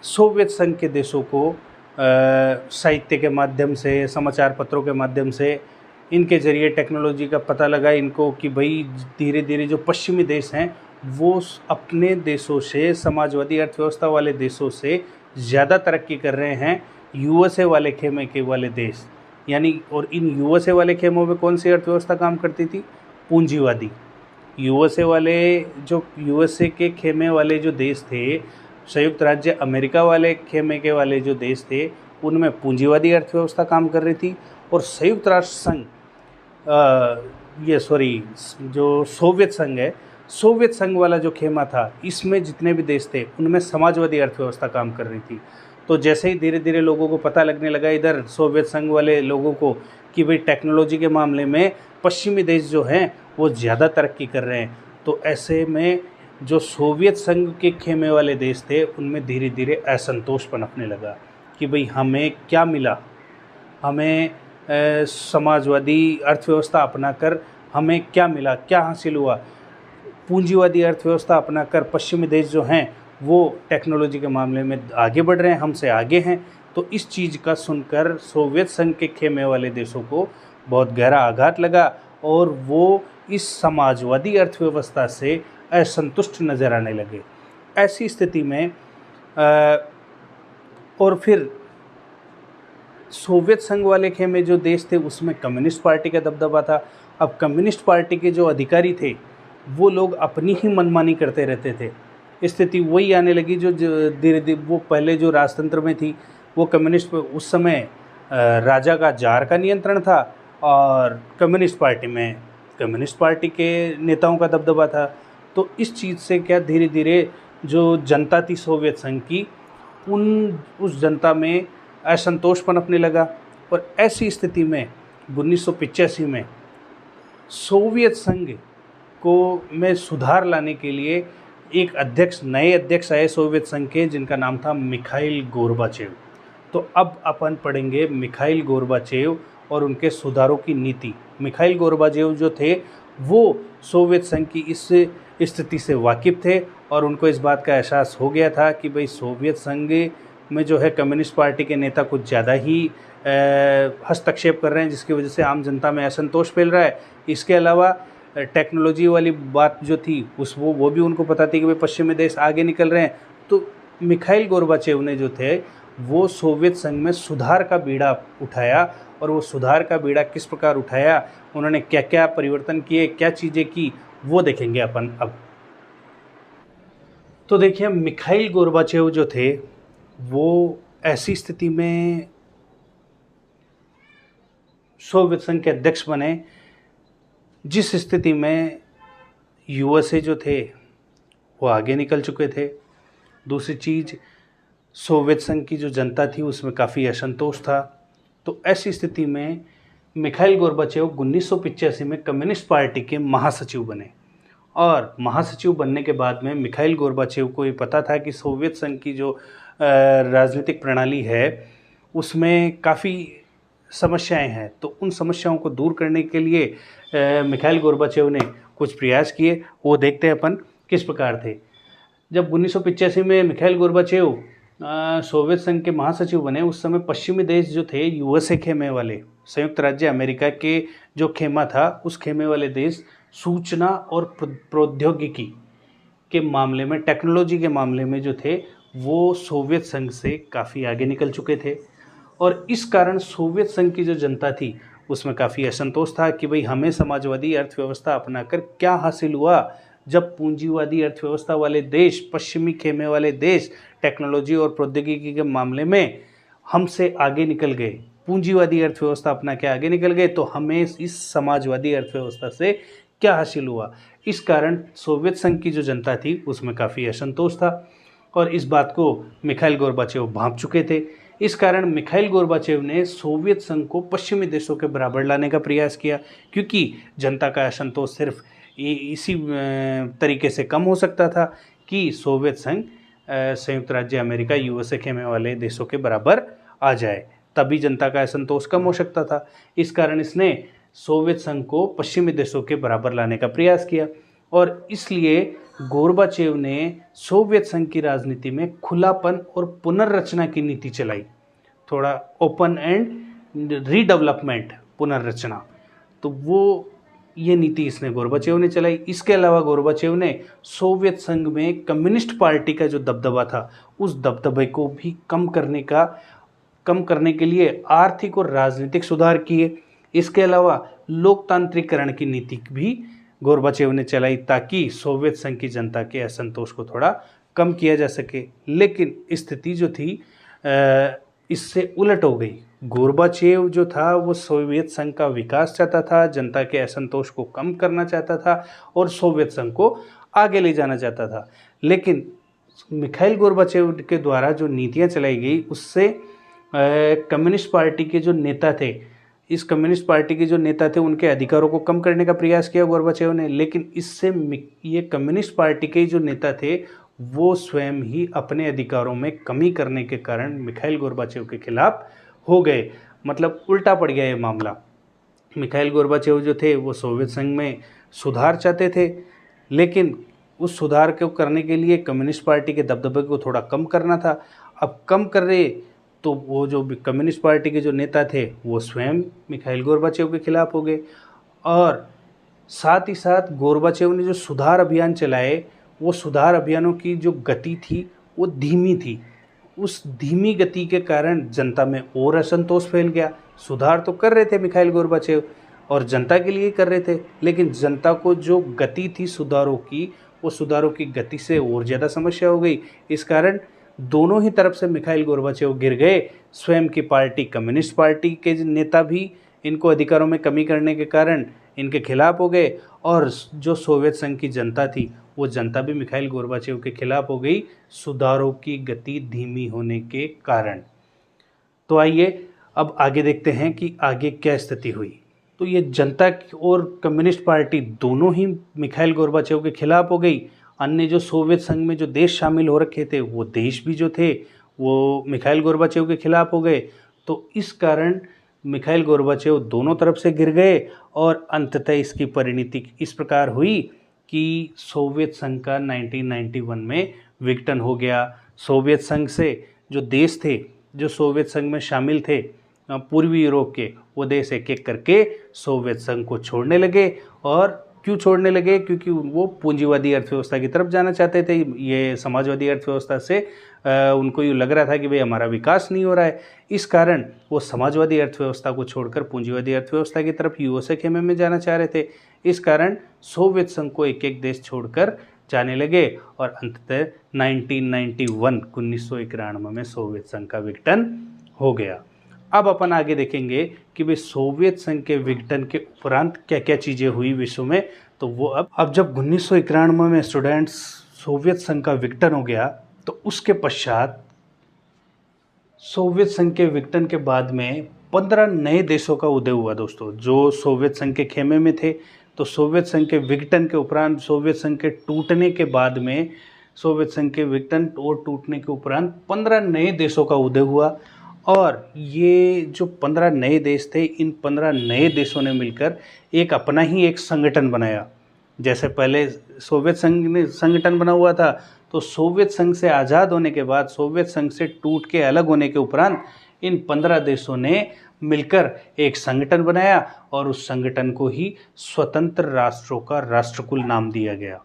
S1: सोवियत संघ के देशों को साहित्य के माध्यम से, समाचार पत्रों के माध्यम से, इनके ज़रिए टेक्नोलॉजी का पता लगा इनको कि भाई धीरे धीरे जो पश्चिमी देश हैं वो अपने देशों से, समाजवादी अर्थव्यवस्था वाले देशों से ज़्यादा तरक्की कर रहे हैं यूएसए वाले खेमे के वाले देश। यानी और इन यूएसए वाले खेमों में कौन सी अर्थव्यवस्था काम करती थी? पूंजीवादी। यूएसए के खेमे वाले जो देश थे, संयुक्त राज्य अमेरिका वाले खेमे के वाले जो देश थे, उनमें पूंजीवादी अर्थव्यवस्था काम कर रही थी। और संयुक्त राष्ट्र संघ, जो सोवियत संघ है, सोवियत संघ वाला जो खेमा था, इसमें जितने भी देश थे उनमें समाजवादी अर्थव्यवस्था काम कर रही थी। तो जैसे ही धीरे धीरे लोगों को पता लगने लगा, इधर सोवियत संघ वाले लोगों को, कि भाई टेक्नोलॉजी के मामले में पश्चिमी देश जो हैं वो ज़्यादा तरक्की कर रहे हैं, तो ऐसे में जो सोवियत संघ के खेमे वाले देश थे उनमें धीरे धीरे असंतोष पनपने लगा कि भाई हमें क्या मिला, हमें समाजवादी अर्थव्यवस्था अपनाकर हमें क्या मिला, क्या हासिल हुआ। पूंजीवादी अर्थव्यवस्था अपनाकर पश्चिमी देश जो हैं वो टेक्नोलॉजी के मामले में आगे बढ़ रहे हैं, हमसे आगे हैं। तो इस चीज़ का सुनकर सोवियत संघ के खेमे वाले देशों को बहुत गहरा आघात लगा और वो इस समाजवादी अर्थव्यवस्था से असंतुष्ट नज़र आने लगे। ऐसी स्थिति में और फिर सोवियत संघ वाले खेमे जो देश थे उसमें कम्युनिस्ट पार्टी का दबदबा था। अब कम्युनिस्ट पार्टी के जो अधिकारी थे वो लोग अपनी ही मनमानी करते रहते थे। स्थिति वही आने लगी जो धीरे धीरे वो पहले जो राजतंत्र में थी, वो कम्युनिस्ट, उस समय राजा का, जार का नियंत्रण था और कम्युनिस्ट पार्टी में कम्युनिस्ट पार्टी के नेताओं का दबदबा था। तो इस चीज़ से क्या धीरे धीरे जो जनता थी सोवियत संघ की, उस जनता में असंतोष पनपने लगा। और ऐसी स्थिति में 1985 में सोवियत संघ को में सुधार लाने के लिए एक नए अध्यक्ष आए सोवियत संघ के, जिनका नाम था मिखाइल गोर्बाचेव। तो अब अपन पढ़ेंगे मिखाइल गोर्बाचेव और उनके सुधारों की नीति। मिखाइल गोर्बाचेव जो थे वो सोवियत संघ की इस स्थिति से वाकिफ़ थे और उनको इस बात का एहसास हो गया था कि भाई सोवियत संघ में जो है कम्युनिस्ट पार्टी के नेता कुछ ज़्यादा ही हस्तक्षेप कर रहे हैं, जिसकी वजह से आम जनता में असंतोष फैल रहा है। इसके अलावा टेक्नोलॉजी वाली बात जो थी वो भी उनको पता थी कि भाई पश्चिमी देश आगे निकल रहे हैं। तो मिखाइल गोर्बाचेव ने जो थे वो सोवियत संघ में सुधार का बीड़ा उठाया, और वो सुधार का बीड़ा किस प्रकार उठाया, उन्होंने क्या क्या परिवर्तन किए, क्या चीज़ें की, वो देखेंगे अपन अब। तो देखिए, मिखाइल गोर्बाचेव जो थे वो ऐसी स्थिति में सोवियत संघ के अध्यक्ष बने जिस स्थिति में यूएसए जो थे वो आगे निकल चुके थे। दूसरी चीज़, सोवियत संघ की जो जनता थी उसमें काफ़ी असंतोष था। तो ऐसी स्थिति में मिखाइल गोर्बाचेव 1985 में कम्युनिस्ट पार्टी के महासचिव बने, और महासचिव बनने के बाद में मिखाइल गोर्बाचेव को ये पता था कि सोवियत संघ की जो राजनीतिक प्रणाली है उसमें काफ़ी समस्याएं हैं। तो उन समस्याओं को दूर करने के लिए मिखाइल गोर्बाचेव ने कुछ प्रयास किए। वो देखते हैं अपन किस प्रकार थे। जब 1985 में मिखाइल गोर्बाचेव सोवियत संघ के महासचिव बने, उस समय पश्चिमी देश जो थे यूएसए खेमे वाले, संयुक्त राज्य अमेरिका के जो खेमा था, उस खेमे वाले देश सूचना और प्रौद्योगिकी के मामले में, टेक्नोलॉजी के मामले में जो थे वो सोवियत संघ से काफ़ी आगे निकल चुके थे। और इस कारण सोवियत संघ की जो जनता थी उसमें काफ़ी असंतोष था कि भाई हमें समाजवादी अर्थव्यवस्था अपनाकर क्या हासिल हुआ, जब पूंजीवादी अर्थव्यवस्था वाले देश, पश्चिमी खेमे वाले देश टेक्नोलॉजी और प्रौद्योगिकी के मामले में हमसे आगे निकल गए, पूंजीवादी अर्थव्यवस्था अपना के आगे निकल गए, तो हमें इस समाजवादी अर्थव्यवस्था से क्या हासिल हुआ। इस कारण सोवियत संघ की जो जनता थी उसमें काफ़ी असंतोष था, और इस बात को मिखाइल गोर्बाचेव भांप चुके थे। इस कारण मिखाइल गोर्बाचेव ने सोवियत संघ को पश्चिमी देशों के बराबर लाने का प्रयास किया, क्योंकि जनता का असंतोष सिर्फ इसी तरीके से कम हो सकता था कि सोवियत संघ संयुक्त राज्य अमेरिका, यूएसए खेमे वाले देशों के बराबर आ जाए, तभी जनता का असंतोष कम हो सकता था। इस कारण इसने सोवियत संघ को पश्चिमी देशों के बराबर लाने का प्रयास किया, और इसलिए गोर्बाचेव ने सोवियत संघ की राजनीति में खुलापन और पुनर्रचना की नीति चलाई, थोड़ा ओपन एंड रीडेवलपमेंट, पुनर्रचना। तो वो ये नीति इसने गोर्बाचेव ने चलाई। इसके अलावा गोर्बाचेव ने सोवियत संघ में कम्युनिस्ट पार्टी का जो दबदबा था उस दबदबे को भी कम करने के लिए आर्थिक और राजनीतिक सुधार किए। इसके अलावा लोकतांत्रिकरण की नीति भी गोर्बाचेव ने चलाई, ताकि सोवियत संघ की जनता के असंतोष को थोड़ा कम किया जा सके। लेकिन स्थिति जो थी इससे उलट हो गई। गोर्बाचेव जो था वो सोवियत संघ का विकास चाहता था, जनता के असंतोष को कम करना चाहता था और सोवियत संघ को आगे ले जाना चाहता था। लेकिन मिखाइल गोर्बाचेव के द्वारा जो नीतियां चलाई गई उससे कम्युनिस्ट पार्टी के जो नेता थे, इस कम्युनिस्ट पार्टी के जो नेता थे उनके अधिकारों को कम करने का प्रयास किया गोर्बाचेव ने। लेकिन इससे ये कम्युनिस्ट पार्टी के जो नेता थे वो स्वयं ही अपने अधिकारों में कमी करने के कारण मिखाइल गोर्बाचेव के खिलाफ हो गए। मतलब उल्टा पड़ गया ये मामला। मिखाइल गोर्बाचेव जो थे वो सोवियत संघ में सुधार चाहते थे, लेकिन उस सुधार को करने के लिए कम्युनिस्ट पार्टी के दबदबे को थोड़ा कम करना था। अब कम कर रहे तो वो जो कम्युनिस्ट पार्टी के जो नेता थे वो स्वयं मिखाइल गोर्बाचेव के खिलाफ हो गए। और साथ ही साथ गोर्बाचेव ने जो सुधार अभियान चलाए वो सुधार अभियानों की जो गति थी वो धीमी थी। उस धीमी गति के कारण जनता में और असंतोष फैल गया। सुधार तो कर रहे थे मिखाइल गोर्बाचेव और जनता के लिए कर रहे थे, लेकिन जनता को जो गति थी सुधारों की, वो सुधारों की गति से और ज़्यादा समस्या हो गई। इस कारण दोनों ही तरफ से मिखाइल गोर्बाचेव गिर गए। स्वयं की पार्टी कम्युनिस्ट पार्टी के नेता भी इनको अधिकारों में कमी करने के कारण इनके खिलाफ हो गए, और जो सोवियत संघ की जनता थी वो जनता भी मिखाइल गोर्बाचेव के खिलाफ हो गई, सुधारों की गति धीमी होने के कारण। तो आइए अब आगे देखते हैं कि आगे क्या स्थिति हुई। तो ये जनता और कम्युनिस्ट पार्टी दोनों ही मिखाइल गोर्बाचेव के खिलाफ हो गई। अन्य जो सोवियत संघ में जो देश शामिल हो रखे थे वो देश भी जो थे वो मिखाइल गोर्बाचेव के खिलाफ हो गए। तो इस कारण मिखाइल गोर्बाचेव दोनों तरफ से गिर गए, और अंततः इसकी परिणति इस प्रकार हुई कि सोवियत संघ का 1991 में विघटन हो गया। सोवियत संघ से जो देश थे, जो सोवियत संघ में शामिल थे पूर्वी यूरोप के, वो देश एक एक करके सोवियत संघ को छोड़ने लगे। और क्यों छोड़ने लगे? क्योंकि वो पूंजीवादी अर्थव्यवस्था की तरफ जाना चाहते थे। ये समाजवादी अर्थव्यवस्था से उनको यूँ लग रहा था कि भाई हमारा विकास नहीं हो रहा है। इस कारण वो समाजवादी अर्थव्यवस्था को छोड़कर पूंजीवादी अर्थव्यवस्था की तरफ यूएसए खेमे में जाना चाह रहे थे। इस कारण सोवियत संघ को एक एक देश छोड़कर जाने लगे और अंततः 1991 में सोवियत संघ का विघटन हो गया। अब अपन आगे देखेंगे कि भाई सोवियत संघ के विघटन के उपरांत क्या क्या चीज़ें हुई विश्व में। तो वो अब जब 1991 में स्टूडेंट्स सोवियत संघ का विघटन हो गया, तो उसके पश्चात सोवियत संघ के विघटन के बाद में 15 नए देशों का उदय हुआ दोस्तों, जो सोवियत संघ के खेमे में थे। तो सोवियत संघ के विघटन के उपरांत, सोवियत संघ के टूटने के बाद में, सोवियत संघ के विघटन और टूटने के उपरांत 15 नए देशों का उदय हुआ। और ये जो 15 नए देश थे, इन 15 नए देशों ने मिलकर एक अपना ही एक संगठन बनाया। जैसे पहले सोवियत संघ ने संगठन बना हुआ था, तो सोवियत संघ से आज़ाद होने के बाद, सोवियत संघ से टूट के अलग होने के उपरांत इन 15 देशों ने मिलकर एक संगठन बनाया और उस संगठन को ही स्वतंत्र राष्ट्रों का राष्ट्रकुल नाम दिया गया।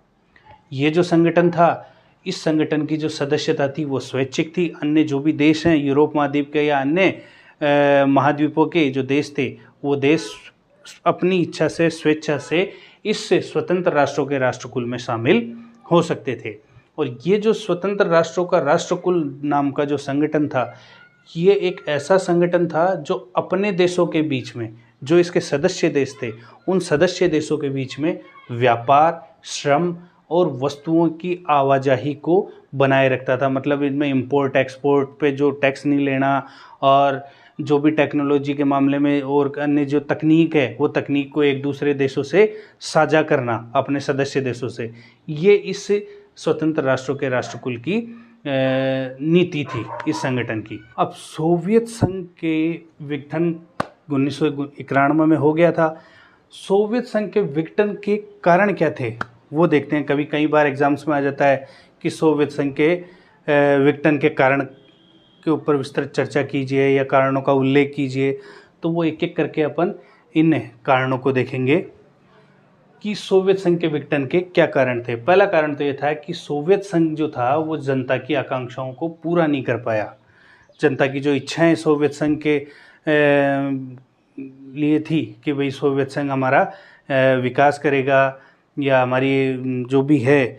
S1: ये जो संगठन था, इस संगठन की जो सदस्यता थी वो स्वैच्छिक थी। अन्य जो भी देश हैं यूरोप महाद्वीप के या अन्य महाद्वीपों के जो देश थे, वो देश अपनी इच्छा से, स्वेच्छा से इससे स्वतंत्र राष्ट्रों के राष्ट्रकुल में शामिल हो सकते थे। और ये जो स्वतंत्र राष्ट्रों का राष्ट्रकुल नाम का जो संगठन था, ये एक ऐसा संगठन था जो अपने देशों के बीच में, जो इसके सदस्य देश थे, उन सदस्य देशों के बीच में व्यापार, श्रम और वस्तुओं की आवाजाही को बनाए रखता था। मतलब इनमें इंपोर्ट एक्सपोर्ट पे जो टैक्स नहीं लेना, और जो भी टेक्नोलॉजी के मामले में और अन्य जो तकनीक है, वो तकनीक को एक दूसरे देशों से साझा करना अपने सदस्य देशों से, ये इस स्वतंत्र राष्ट्रों के राष्ट्रकुल की नीति थी इस संगठन की। अब सोवियत संघ के विघटन 1991 में हो गया था। सोवियत संघ के विघटन के कारण क्या थे वो देखते हैं। कई बार एग्जाम्स में आ जाता है कि सोवियत संघ के विघटन के कारण के ऊपर विस्तृत चर्चा कीजिए या कारणों का उल्लेख कीजिए। तो वो एक एक करके अपन इन कारणों को देखेंगे कि सोवियत संघ के विघटन के क्या कारण थे। पहला कारण तो ये था कि सोवियत संघ जो था वो जनता की आकांक्षाओं को पूरा नहीं कर पाया। जनता की जो इच्छाएं सोवियत संघ के लिए थी कि भाई सोवियत संघ हमारा विकास करेगा या हमारी जो भी है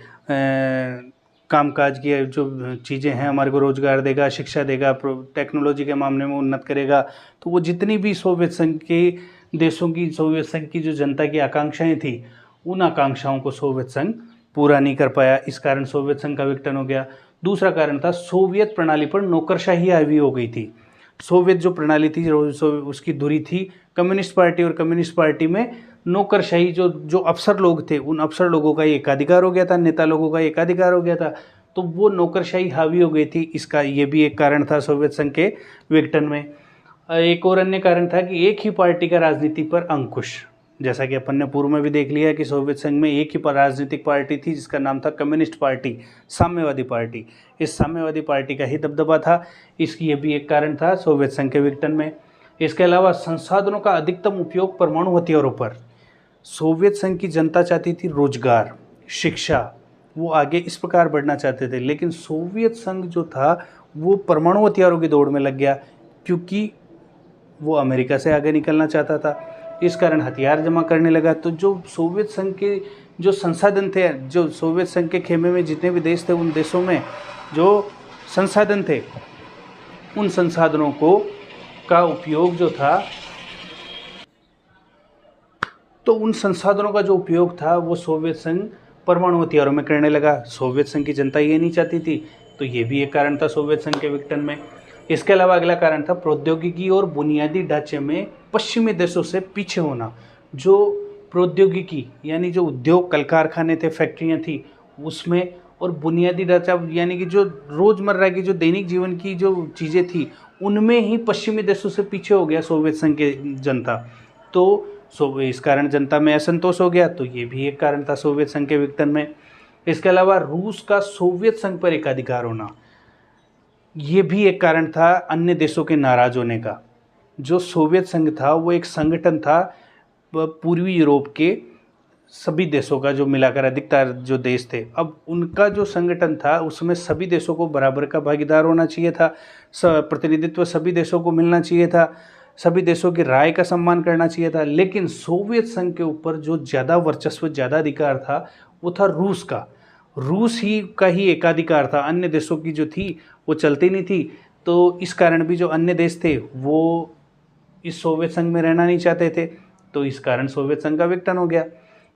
S1: कामकाज की जो चीज़ें हैं, हमारे को रोज़गार देगा, शिक्षा देगा, टेक्नोलॉजी के मामले में उन्नत करेगा। तो वो जितनी भी सोवियत संघ के देशों की, सोवियत संघ की जो जनता की आकांक्षाएं थी, उन आकांक्षाओं को सोवियत संघ पूरा नहीं कर पाया। इस कारण सोवियत संघ का विघटन हो गया। दूसरा कारण था सोवियत प्रणाली पर नौकरशाही हावी हो गई थी। सोवियत जो प्रणाली थी उसकी धुरी थी कम्युनिस्ट पार्टी, और कम्युनिस्ट पार्टी में नौकरशाही जो अफसर लोग थे, उन अफसर लोगों का एकाधिकार हो गया था, नेता लोगों का एकाधिकार हो गया था। तो वो नौकरशाही हावी हो गई थी। इसका ये भी एक कारण था सोवियत संघ के विघटन में। एक और अन्य कारण था कि एक ही पार्टी का राजनीति पर अंकुश। जैसा कि अपन ने पूर्व में भी देख लिया कि सोवियत संघ में एक ही राजनीतिक पार्टी थी जिसका नाम था कम्युनिस्ट पार्टी, साम्यवादी पार्टी। इस साम्यवादी पार्टी का ही दबदबा था। इसकी ये भी एक कारण था सोवियत संघ के विघटन में। इसके अलावा संसाधनों का अधिकतम उपयोग परमाणु हथियारों पर। सोवियत संघ की जनता चाहती थी रोजगार, शिक्षा, वो आगे इस प्रकार बढ़ना चाहते थे। लेकिन सोवियत संघ जो था वो परमाणु हथियारों की दौड़ में लग गया, क्योंकि वो अमेरिका से आगे निकलना चाहता था। इस कारण हथियार जमा करने लगा। तो जो सोवियत संघ के जो संसाधन थे, जो सोवियत संघ के खेमे में जितने भी देश थे, उन देशों में जो संसाधन थे, उन संसाधनों को का उपयोग जो था, तो उन संसाधनों का जो उपयोग था वो सोवियत संघ परमाणु हथियारों में करने लगा। सोवियत संघ की जनता ये नहीं चाहती थी। तो ये भी एक कारण था सोवियत संघ के विघटन में। इसके अलावा अगला कारण था प्रौद्योगिकी और बुनियादी ढांचे में पश्चिमी देशों से पीछे होना। जो प्रौद्योगिकी यानी जो उद्योग, कल कारखाने थे, फैक्ट्रियाँ थी, उसमें, और बुनियादी ढांचा यानी कि जो रोज़मर्रा की जो दैनिक जीवन की जो चीज़ें थी, उनमें ही पश्चिमी देशों से पीछे हो गया सोवियत संघ की जनता। तो सो इस कारण जनता में असंतोष हो गया, तो ये भी एक कारण था सोवियत संघ के विघटन में। इसके अलावा रूस का सोवियत संघ पर एकाधिकार होना, ये भी एक कारण था अन्य देशों के नाराज होने का। जो सोवियत संघ था वो एक संगठन था पूर्वी यूरोप के सभी देशों का, जो मिलाकर अधिकतर जो देश थे। अब उनका जो संगठन था उसमें सभी देशों को बराबर का भागीदार होना चाहिए था, प्रतिनिधित्व सभी देशों को मिलना चाहिए था, सभी देशों की राय का सम्मान करना चाहिए था। लेकिन सोवियत संघ के ऊपर जो ज़्यादा वर्चस्व, ज़्यादा अधिकार था वो था रूस का। रूस ही का ही एकाधिकार था, अन्य देशों की जो थी वो चलती नहीं थी। तो इस कारण भी जो अन्य देश थे वो इस सोवियत संघ में रहना नहीं चाहते थे, तो इस कारण सोवियत संघ का विघटन हो गया।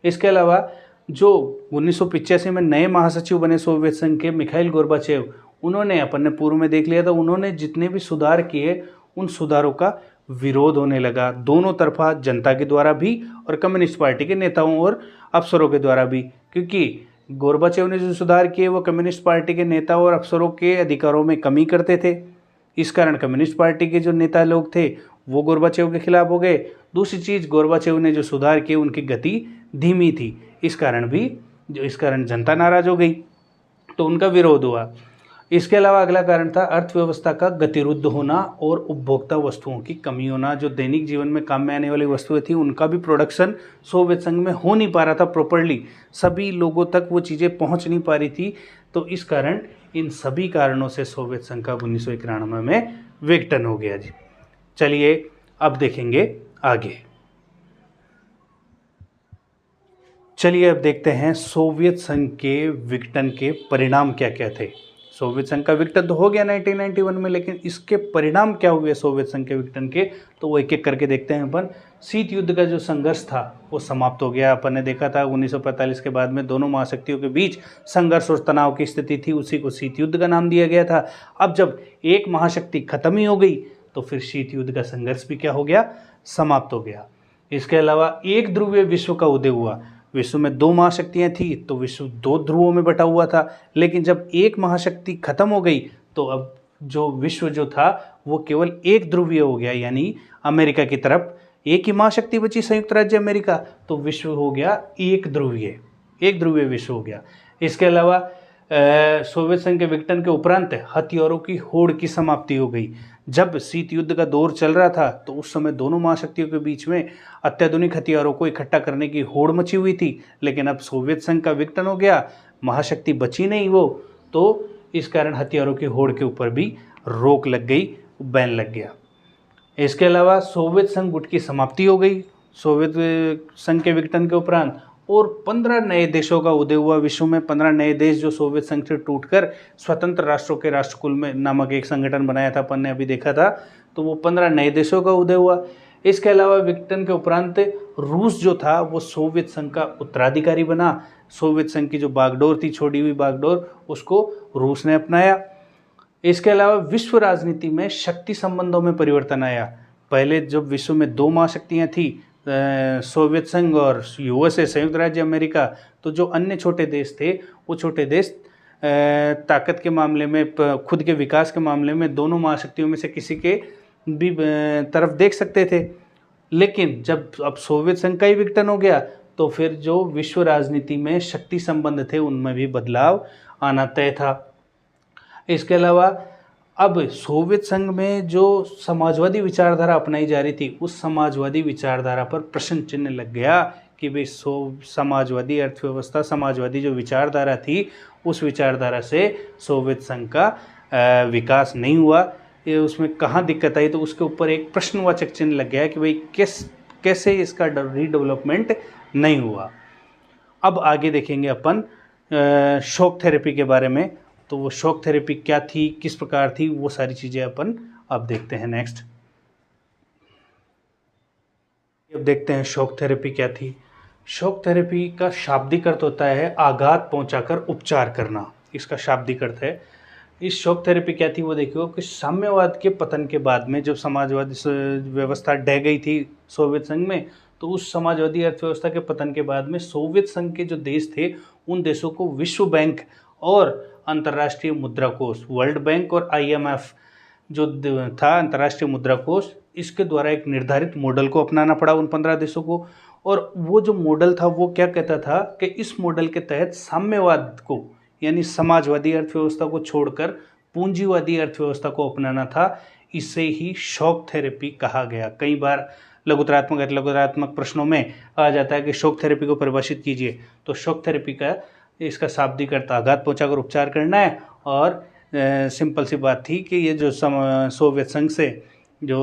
S1: इसके अलावा जो 1985 में नए महासचिव बने सोवियत संघ के, मिखाइल गोर्बाचेव, उन्होंने, अपन ने पूर्व में देख लिया था, उन्होंने जितने भी सुधार किए उन सुधारों का विरोध होने लगा, दोनों तरफा, जनता के द्वारा भी और कम्युनिस्ट पार्टी के नेताओं और अफसरों के द्वारा भी। क्योंकि गोर्बाचेव ने जो सुधार किए वो कम्युनिस्ट पार्टी के नेता और अफसरों के अधिकारों में कमी करते थे। इस कारण कम्युनिस्ट पार्टी के जो नेता लोग थे वो गोर्बाचेव के खिलाफ हो गए। दूसरी चीज़, गोर्बाचेव ने जो सुधार किए उनकी गति धीमी थी, इस कारण जनता नाराज हो गई, तो उनका विरोध हुआ। इसके अलावा अगला कारण था अर्थव्यवस्था का गतिरुद्ध होना और उपभोक्ता वस्तुओं की कमी होना। जो दैनिक जीवन में काम में आने वाली वस्तुएं थी उनका भी प्रोडक्शन सोवियत संघ में हो नहीं पा रहा था प्रॉपरली, सभी लोगों तक वो चीज़ें पहुंच नहीं पा रही थी। तो इस कारण, इन सभी कारणों से सोवियत संघ का 1991 में विघटन हो गया जी। चलिए अब देखेंगे आगे। चलिए अब देखते हैं सोवियत संघ के विघटन के परिणाम क्या क्या थे। सोवियत संघ का विघटन तो हो गया 1991 में, लेकिन इसके परिणाम क्या हुए सोवियत संघ के विघटन के, तो वो एक एक करके देखते हैं अपन। शीत युद्ध का जो संघर्ष था वो समाप्त हो गया। अपन ने देखा था 1945 के बाद में दोनों महाशक्तियों के बीच संघर्ष और तनाव की स्थिति थी, उसी को शीत युद्ध का नाम दिया गया था। अब जब एक महाशक्ति खत्म ही हो गई तो फिर शीत युद्ध का संघर्ष भी क्या हो गया, समाप्त हो गया। इसके अलावा एक ध्रुवीय विश्व का उदय हुआ। विश्व में दो महाशक्तियां थी तो विश्व दो ध्रुवों में बटा हुआ था, लेकिन जब एक महाशक्ति खत्म हो गई तो अब जो विश्व जो था वो केवल एक ध्रुवीय हो गया, यानी अमेरिका की तरफ एक ही महाशक्ति बची, संयुक्त राज्य अमेरिका, तो विश्व हो गया एक ध्रुवीय विश्व हो गया। इसके अलावा सोवियत संघ के विघटन के उपरांत हथियारों की होड़ की समाप्ति हो गई। जब शीत युद्ध का दौर चल रहा था तो उस समय दोनों महाशक्तियों के बीच में अत्याधुनिक हथियारों को इकट्ठा करने की होड़ मची हुई थी, लेकिन अब सोवियत संघ का विघटन हो गया, महाशक्ति बची नहीं वो, तो इस कारण हथियारों की होड़ के ऊपर भी रोक लग गई, बैन लग गया। इसके अलावा सोवियत संघ गुट की समाप्ति हो गई सोवियत संघ के विघटन के उपरांत, और 15 नए देशों का उदय हुआ विश्व में। 15 नए देश जो सोवियत संघ से टूटकर स्वतंत्र राष्ट्रों के राष्ट्रकुल में नामक एक संगठन बनाया था, अपन ने अभी देखा था, तो वो 15 नए देशों का उदय हुआ। इसके अलावा विघटन के उपरांत रूस जो था वो सोवियत संघ का उत्तराधिकारी बना। सोवियत संघ की जो बागडोर थी, छोड़ी हुई बागडोर, उसको रूस ने अपनाया। इसके अलावा विश्व राजनीति में शक्ति संबंधों में परिवर्तन आया। पहले जब विश्व में दो महाशक्तियाँ थी, सोवियत संघ और यूएसए, संयुक्त राज्य अमेरिका, तो जो अन्य छोटे देश थे वो छोटे देश ताकत के मामले में, खुद के विकास के मामले में दोनों महाशक्तियों में से किसी के भी तरफ देख सकते थे। लेकिन जब अब सोवियत संघ का ही विघटन हो गया तो फिर जो विश्व राजनीति में शक्ति संबंध थे उनमें भी बदलाव आना तय था। इसके अलावा अब सोवियत संघ में जो समाजवादी विचारधारा अपनाई जा रही थी, उस समाजवादी विचारधारा पर प्रश्न चिन्ह लग गया कि भाई समाजवादी अर्थव्यवस्था, समाजवादी जो विचारधारा थी, उस विचारधारा से सोवियत संघ का विकास नहीं हुआ, ये उसमें कहाँ दिक्कत आई, तो उसके ऊपर एक प्रश्नवाचक चिन्ह लग गया कि भाई कैसे इसका रीडेवलपमेंट नहीं हुआ। अब आगे देखेंगे अपन शॉक थेरेपी के बारे में। तो वो शॉक थेरेपी क्या थी, किस प्रकार थी, वो सारी चीज़ें अपन अब देखते हैं नेक्स्ट। अब देखते हैं शॉक थेरेपी क्या थी। शॉक थेरेपी का शाब्दिक अर्थ होता है आघात पहुंचाकर उपचार करना, इसका शाब्दिक अर्थ है। इस शॉक थेरेपी क्या थी वो देखियो कि साम्यवाद के पतन के बाद में जब समाजवादी व्यवस्था ढह गई थी सोवियत संघ में, तो उस समाजवादी अर्थव्यवस्था के पतन के बाद में सोवियत संघ के जो देश थे उन देशों को विश्व बैंक और अंतर्राष्ट्रीय मुद्रा कोष, वर्ल्ड बैंक और IMF जो था अंतर्राष्ट्रीय मुद्रा कोष, इसके द्वारा एक निर्धारित मॉडल को अपनाना पड़ा उन 15 देशों को। और वो जो मॉडल था वो क्या कहता था कि इस मॉडल के तहत साम्यवाद को यानी समाजवादी अर्थव्यवस्था को छोड़कर पूंजीवादी अर्थव्यवस्था को अपनाना था। इसे ही शॉक थेरेपी कहा गया। कई बार लघुतरात्मक लघुतरात्मक प्रश्नों में आ जाता है कि शॉक थेरेपी को परिभाषित कीजिए, तो शॉक थेरेपी का इसका शाब्दिक अर्थ आघात पहुंचाकर उपचार करना है। और सिंपल सी बात थी कि ये जो सोवियत संघ से जो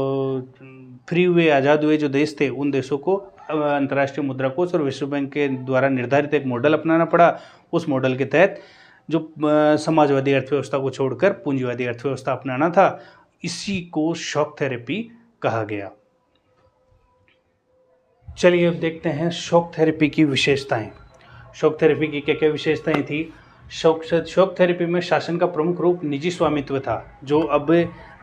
S1: फ्री हुए आज़ाद हुए जो देश थे उन देशों को अंतर्राष्ट्रीय मुद्रा कोष और विश्व बैंक के द्वारा निर्धारित एक मॉडल अपनाना पड़ा। उस मॉडल के तहत जो समाजवादी अर्थव्यवस्था को छोड़कर पूंजीवादी अर्थव्यवस्था अपनाना था, इसी को शॉक थेरेपी कहा गया। चलिए अब देखते हैं शॉक थेरेपी की विशेषताएं। शॉक थेरेपी की क्या क्या विशेषताएं थी। शॉक थेरेपी में शासन का प्रमुख रूप निजी स्वामित्व था, जो अब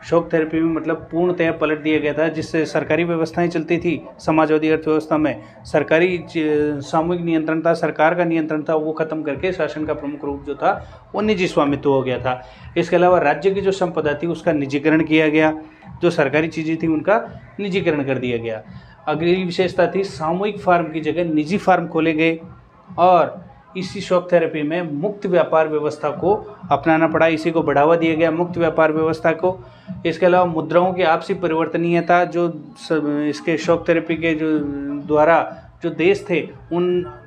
S1: शॉक थेरेपी में मतलब पूर्णतया पलट दिया गया था, जिससे सरकारी व्यवस्थाएं चलती थी। समाजवादी अर्थव्यवस्था में सरकारी सामूहिक नियंत्रण था, सरकार का नियंत्रण था, वो खत्म करके शासन का प्रमुख रूप जो था वो निजी स्वामित्व हो गया था। इसके अलावा राज्य की जो संपदा थी उसका निजीकरण किया गया, जो सरकारी चीज़ें थी उनका निजीकरण कर दिया गया। अगली विशेषता थी सामूहिक फार्म की जगह निजी फार्म खोले गए। और इसी शॉक थेरेपी में मुक्त व्यापार व्यवस्था को अपनाना पड़ा, इसी को बढ़ावा दिया गया, मुक्त व्यापार व्यवस्था को। इसके अलावा मुद्राओं की आपसी परिवर्तनीयता, जो इसके शॉक थेरेपी के जो द्वारा जो देश थे उन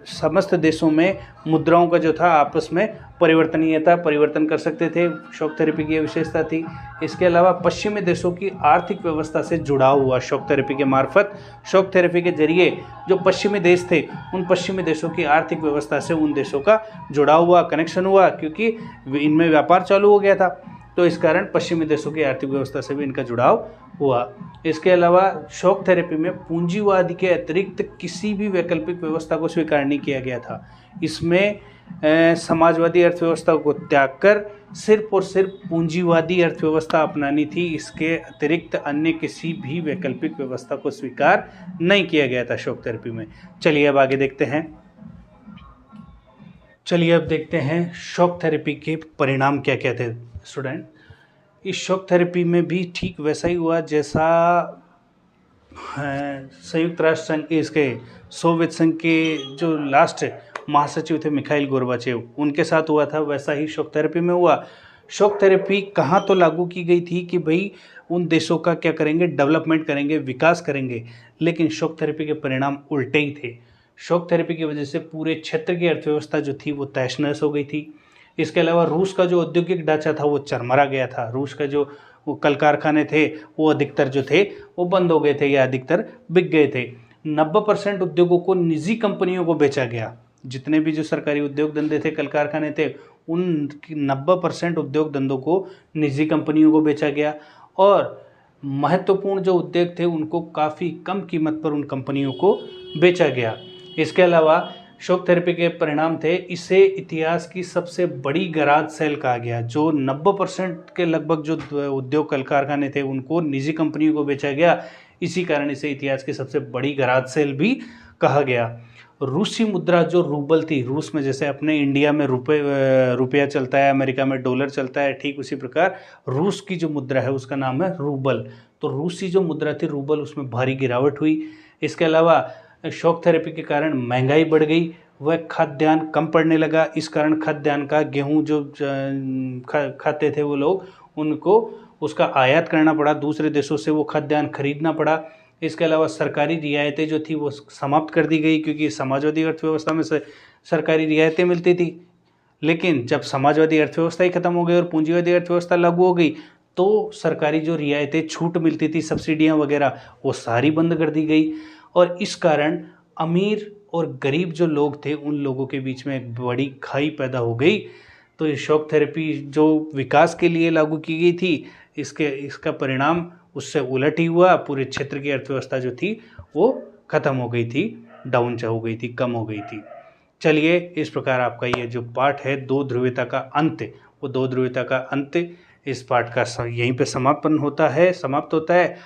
S1: समस्त देशों में मुद्राओं का जो था आपस में परिवर्तन कर सकते थे, शॉक थेरेपी की विशेषता थी। इसके अलावा पश्चिमी देशों की आर्थिक व्यवस्था से जुड़ाव हुआ शॉक थेरेपी के मार्फत। शॉक थेरेपी के जरिए जो पश्चिमी देश थे उन पश्चिमी देशों की आर्थिक व्यवस्था से उन देशों का जुड़ाव हुआ, कनेक्शन हुआ, क्योंकि इनमें व्यापार चालू हो गया था, तो इस कारण पश्चिमी देशों की आर्थिक व्यवस्था से भी इनका जुड़ाव हुआ। इसके अलावा शॉक थेरेपी में पूंजीवाद के अतिरिक्त किसी भी वैकल्पिक व्यवस्था को स्वीकार नहीं किया गया था। इसमें समाजवादी अर्थव्यवस्था को त्याग कर सिर्फ और सिर्फ पूंजीवादी अर्थव्यवस्था अपनानी थी। इसके अतिरिक्त अन्य किसी भी वैकल्पिक व्यवस्था को स्वीकार नहीं किया गया था शॉक थेरेपी में। चलिए अब आगे देखते हैं। चलिए अब देखते हैं शॉक थेरेपी के परिणाम क्या क्या थे स्टूडेंट। इस शॉक थेरेपी में भी ठीक वैसा ही हुआ जैसा संयुक्त राष्ट्र संघ इसके सोवियत संघ के जो लास्ट महासचिव थे मिखाइल गोर्बाचेव, उनके साथ हुआ था, वैसा ही शॉक थेरेपी में हुआ। शॉक थेरेपी कहाँ तो लागू की गई थी कि भाई उन देशों का क्या करेंगे, डेवलपमेंट करेंगे, विकास करेंगे, लेकिन शॉक थेरेपी के परिणाम उल्टे ही थे। शॉक थेरेपी की वजह से पूरे क्षेत्र की अर्थव्यवस्था जो थी वो तहस नहस हो गई थी। इसके अलावा रूस का जो औद्योगिक ढांचा था वो चरमरा गया था। रूस का जो वो कल कारखाने थे वो अधिकतर जो थे वो बंद हो गए थे या अधिकतर बिक गए थे। 90% उद्योगों को निजी कंपनियों को बेचा गया। जितने भी जो सरकारी उद्योग धंधे थे, कल कारखाने थे, उन 90% उद्योग धंधों को निजी कंपनियों को बेचा गया। और महत्वपूर्ण जो उद्योग थे उनको काफ़ी कम कीमत पर उन कंपनियों को बेचा गया। इसके अलावा शॉक थेरेपी के परिणाम थे, इसे इतिहास की सबसे बड़ी गैराज सेल कहा गया। जो 90% के लगभग जो उद्योग कल कारखाने थे उनको निजी कंपनियों को बेचा गया, इसी कारण इसे इतिहास की सबसे बड़ी गैराज सेल भी कहा गया। रूसी मुद्रा जो रूबल थी, रूस में जैसे अपने इंडिया में रुपया चलता है, अमेरिका में डॉलर चलता है, ठीक उसी प्रकार रूस की जो मुद्रा है उसका नाम है रूबल। तो रूसी जो मुद्रा थी रूबल, उसमें भारी गिरावट हुई। इसके अलावा शॉक थेरेपी के कारण महंगाई बढ़ गई, वह खाद्यान्न कम पड़ने लगा। इस कारण खाद्यान्न का गेहूं जो खाते थे वो लोग, उनको उसका आयात करना पड़ा, दूसरे देशों से वो खाद्यान्न खरीदना पड़ा। इसके अलावा सरकारी रियायतें जो थी वो समाप्त कर दी गई, क्योंकि समाजवादी अर्थव्यवस्था में से सरकारी रियायतें मिलती थी। लेकिन जब समाजवादी अर्थव्यवस्था ही खत्म हो गई और पूंजीवादी अर्थव्यवस्था लागू हो गई, तो सरकारी जो रियायतें छूट मिलती थी, सब्सिडियाँ वगैरह, वो सारी बंद कर दी गई। और इस कारण अमीर और गरीब जो लोग थे उन लोगों के बीच में एक बड़ी खाई पैदा हो गई। तो ये शॉक थेरेपी जो विकास के लिए लागू की गई थी, इसका परिणाम उससे उलट ही हुआ। पूरे क्षेत्र की अर्थव्यवस्था जो थी वो खत्म हो गई थी, डाउन हो गई थी, कम हो गई थी। चलिए इस प्रकार आपका ये जो पाठ है दो ध्रुवीयता का अंत, वो दो ध्रुवीयता का अंत इस पाठ का यहीं पे समाप्त होता है।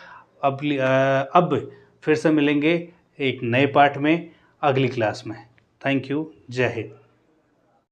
S1: अब फिर से मिलेंगे एक नए पाठ में अगली क्लास में। Thank you. जय हिंद।